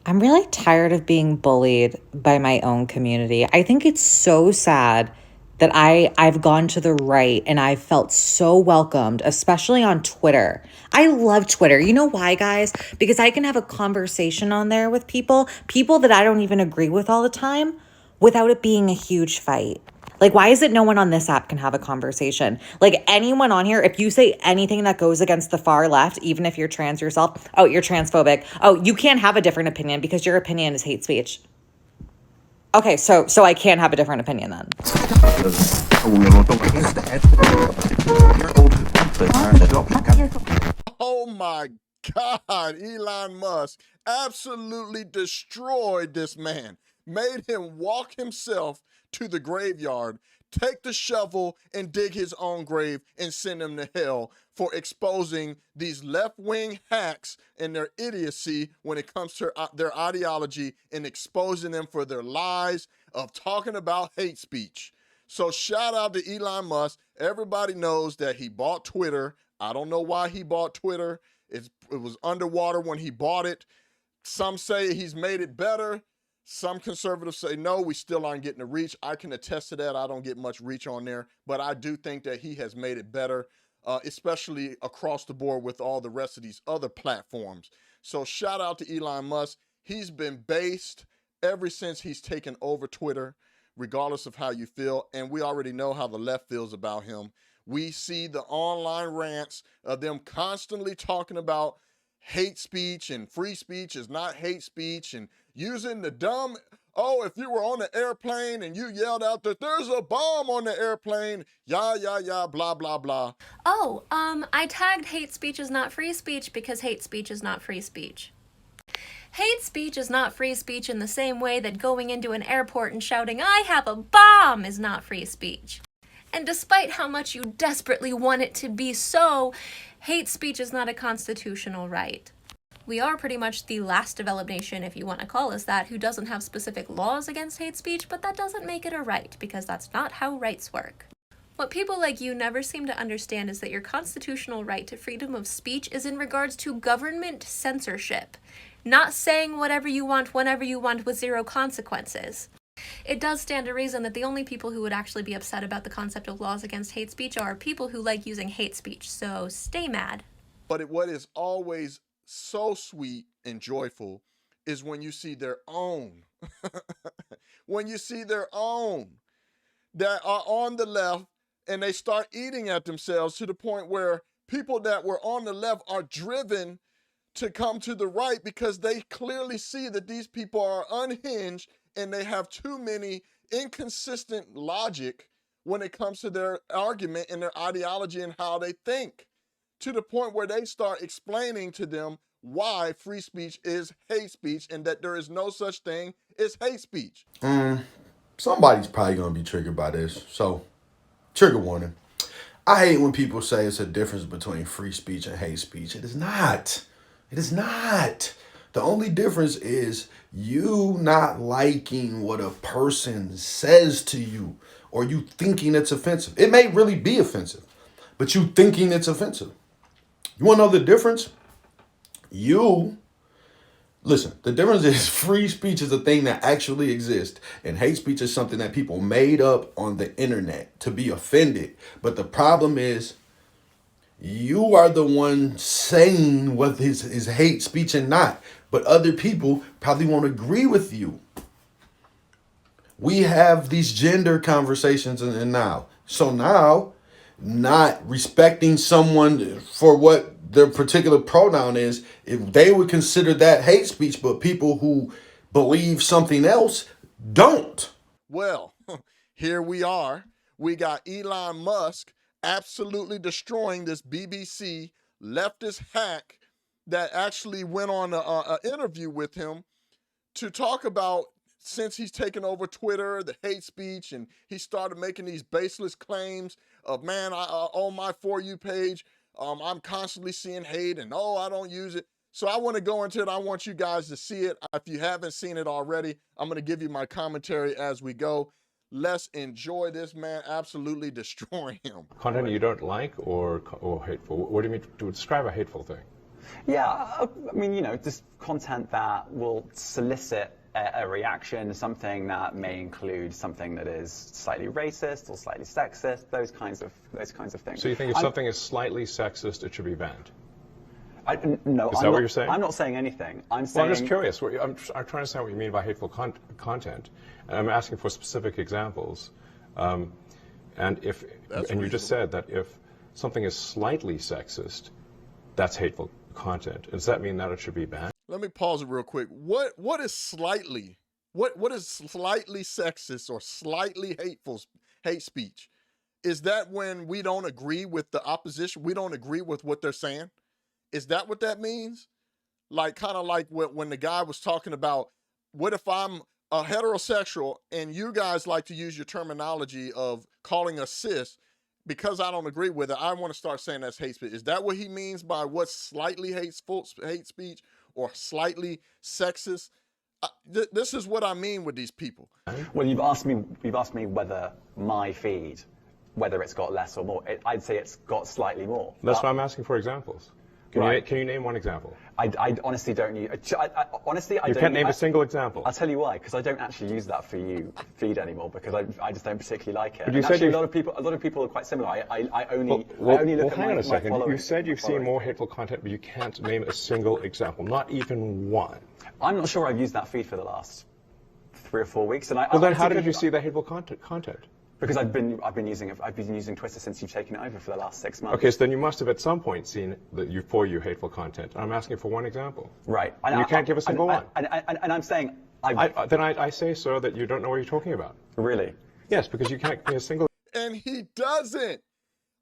I'm really tired of being bullied by my own community. I think it's so sad that I've gone to the right and I've felt so welcomed, especially on Twitter. I love Twitter. You know why, guys? Because I can have a conversation on there with people that I don't even agree with all the time without it being a huge fight. Like, why is it no one on this app can have a conversation? Like, anyone on here, if you say anything that goes against the far left, even if you're trans yourself, oh, you're transphobic. Oh, you can't have a different opinion because your opinion is hate speech. Okay, so I can't have a different opinion then. Oh my God, Elon Musk absolutely destroyed this man, made him walk himself to the graveyard, take the shovel and dig his own grave and send him to hell for exposing these left-wing hacks and their idiocy when it comes to their ideology and exposing them for their lies of talking about hate speech. So shout out to Elon Musk. Everybody knows that he bought Twitter. I don't know why he bought Twitter. It was underwater when he bought it. Some say he's made it better. Some conservatives say, no, we still aren't getting the reach. I can attest to that. I don't get much reach on there, but I do think that he has made it better, especially across the board with all the rest of these other platforms. So shout out to Elon Musk. He's been based ever since he's taken over Twitter, regardless of how you feel. And we already know how the left feels about him. We see the online rants of them constantly talking about hate speech and free speech is not hate speech and using the dumb, oh, if you were on the airplane and you yelled out that there's a bomb on the airplane, blah, blah, blah. Oh, I tagged hate speech is not free speech because hate speech is not free speech. Hate speech is not free speech in the same way that going into an airport and shouting, I have a bomb, is not free speech. And despite how much you desperately want it to be so, hate speech is not a constitutional right. We are pretty much the last developed nation, if you want to call us that, who doesn't have specific laws against hate speech, but that doesn't make it a right, because that's not how rights work. What people like you never seem to understand is that your constitutional right to freedom of speech is in regards to government censorship, not saying whatever you want whenever you want with zero consequences. It does stand to reason that the only people who would actually be upset about the concept of laws against hate speech are people who like using hate speech, so stay mad. But what is always so sweet and joyful is when you see their own, when you see their own that are on the left and they start eating at themselves to the point where people that were on the left are driven to come to the right because they clearly see that these people are unhinged and they have too many inconsistent logic when it comes to their argument and their ideology and how they think, to the point where they start explaining to them why free speech is hate speech and that there is no such thing as hate speech. Somebody's probably going to be triggered by this. So, trigger warning. I hate when people say it's a difference between free speech and hate speech. It is not. It is not. The only difference is you not liking what a person says to you or you thinking it's offensive. It may really be offensive, but you thinking it's offensive. You want to know the difference? Listen, the difference is free speech is a thing that actually exists, and hate speech is something that people made up on the internet to be offended. But the problem is, you are the one saying what is hate speech and not, but other people probably won't agree with you. We have these gender conversations and now. So now, not respecting someone for what their particular pronoun is, if they would consider that hate speech, but people who believe something else don't. Well, here we are. We got Elon Musk absolutely destroying this BBC leftist hack that actually went on an interview with him to talk about, since he's taken over Twitter, the hate speech, and he started making these baseless claims of, man, on my For You page, I'm constantly seeing hate and, oh, I don't use it. So I want to go into it. I want you guys to see it. If you haven't seen it already, I'm going to give you my commentary as we go. Let's enjoy this man absolutely destroying him. Content you don't like or hateful? What do you mean to describe a hateful thing? Yeah, I mean, you know, just content that will solicit a reaction, something that may include something that is slightly racist or slightly sexist, those kinds of things. So you think if something is slightly sexist, it should be banned? No, Is that what you're saying? I'm not saying anything. I'm Well, saying. I'm just curious. I'm trying to understand what you mean by hateful content, and I'm asking for specific examples. And you just said that if something is slightly sexist, that's hateful content. Does that mean that it should be banned? Let me pause it real quick. What is slightly? What is slightly sexist or slightly hate speech? Is that when we don't agree with the opposition? We don't agree with what they're saying? Is that what that means? Like, kind of like when the guy was talking about, what if I'm a heterosexual and you guys like to use your terminology of calling us cis? Because I don't agree with it, I want to start saying that's hate speech. Is that what he means by what's slightly hate speech or slightly sexist? This is what I mean with these people. Well, you've asked me whether my feed, whether it's got less or more. I'd say it's got slightly more. That's why I'm asking for examples. Can you name one example? I honestly don't use. Honestly, I You don't. can't name a single example. I'll tell you why. Because I don't actually use that for you feed anymore. Because I just don't particularly like it. But you and said actually, a lot of people are quite similar. I only look at hang on a second. my You said you've seen following. more hateful content, but you can't name a single example, not even one. I'm not sure I've used that feed for the last 3 or 4 weeks. And Well, then how did you see the hateful content? Because I've been using Twitter since you've taken it over for the last 6 months. Okay, so then you must have at some point seen for you hateful content. I'm asking for one example. Right. And you can't give a single one. And I'm saying I say, sir, that you don't know what you're talking about. Really? Yes, because you can't give me a single. And he doesn't.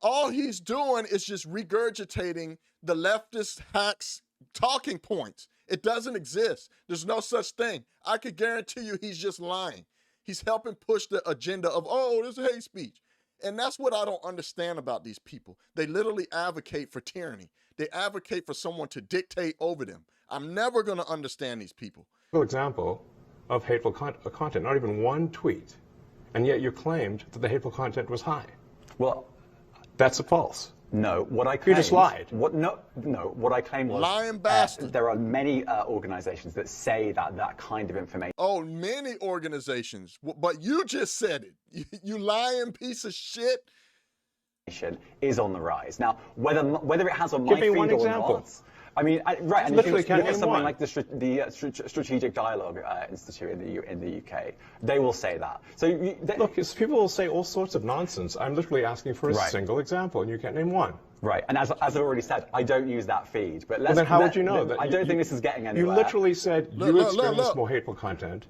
All he's doing is just regurgitating the leftist hacks talking points. It doesn't exist. There's no such thing. I could guarantee you he's just lying. He's helping push the agenda of, oh, this is hate speech. And that's what I don't understand about these people. They literally advocate for tyranny. They advocate for someone to dictate over them. I'm never going to understand these people. Example of hateful content, not even one tweet. And yet you claimed that the hateful content was high. Well, that's false. No, what I claimed... You just lied. What I claimed was... Lying bastard. There are many organizations that say that kind of information... Oh, many organizations. But you just said it. You lying piece of shit. ...is on the rise. Now, whether it has on my feed or example. Not... I mean, right, and literally if you look at something one. like the Strategic Dialogue Institute in the UK, they will say that. So look, people will say all sorts of nonsense. I'm literally asking for a single example, and you can't name one. Right, and as I've already said, I don't use that feed. But then how would you know that? I don't think this is getting anywhere. You literally said you experienced more hateful content,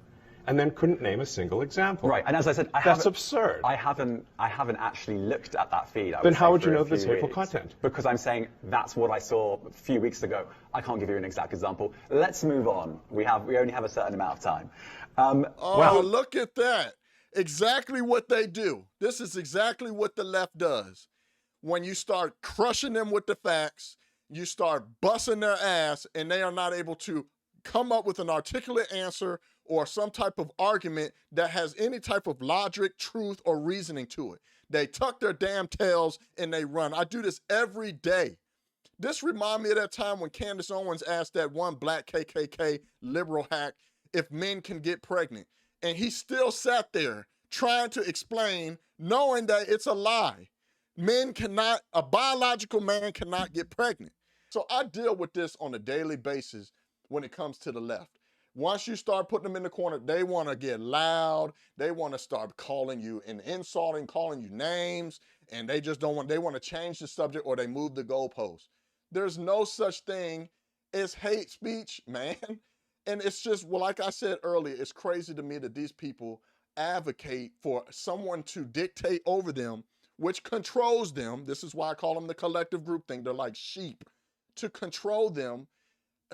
and then couldn't name a single example. Right, and as I said, that's absurd. I haven't actually looked at that feed. Then how would you know this hateful content? Because I'm saying that's what I saw a few weeks ago. I can't give you an exact example. Let's move on. We only have a certain amount of time. Well, look at that. Exactly what they do. This is exactly what the left does. When you start crushing them with the facts, you start busting their ass, and they are not able to come up with an articulate answer or some type of argument that has any type of logic, truth, or reasoning to it. They tuck their damn tails and they run. I do this every day. This reminds me of that time when Candace Owens asked that one black KKK liberal hack if men can get pregnant. And he still sat there trying to explain, knowing that it's a lie. A biological man cannot get pregnant. So I deal with this on a daily basis when it comes to the left. Once you start putting them in the corner, they want to get loud. They want to start calling you and insulting, calling you names, and they want to change the subject or they move the goalpost. There's no such thing as hate speech, man. And it's just, well, like I said earlier, it's crazy to me that these people advocate for someone to dictate over them, which controls them. This is why I call them the collective group thing. They're like sheep. To control them,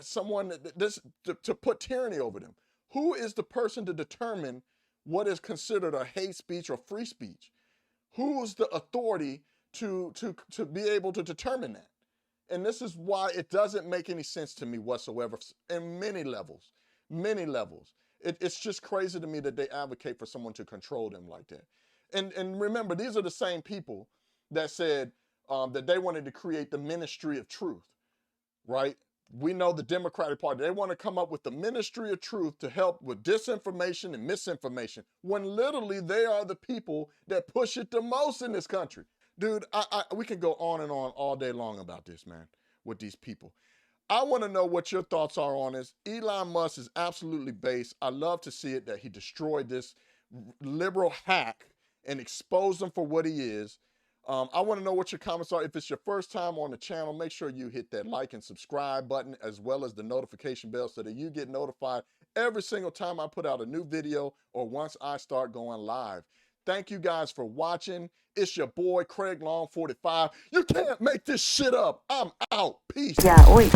to put tyranny over them. Who is the person to determine what is considered a hate speech or free speech? Who's the authority to be able to determine that? And this is why it doesn't make any sense to me whatsoever in many levels. It's just crazy to me that they advocate for someone to control them like that. And remember, these are the same people that said that they wanted to create the ministry of truth, right? We know the Democratic Party, they want to come up with the ministry of truth to help with disinformation and misinformation, when literally they are the people that push it the most in this country. Dude, we can go on and on all day long about this, man, with these people. I want to know what your thoughts are on this. Elon Musk is absolutely base. I love to see it that he destroyed this liberal hack and exposed him for what he is. I want to know what your comments are. If it's your first time on the channel, make sure you hit that like and subscribe button, as well as the notification bell, so that you get notified every single time I put out a new video or once I start going live. Thank you guys for watching. It's your boy Craig Long 45. You can't make this shit up. I'm out. Peace. Yeah, oi.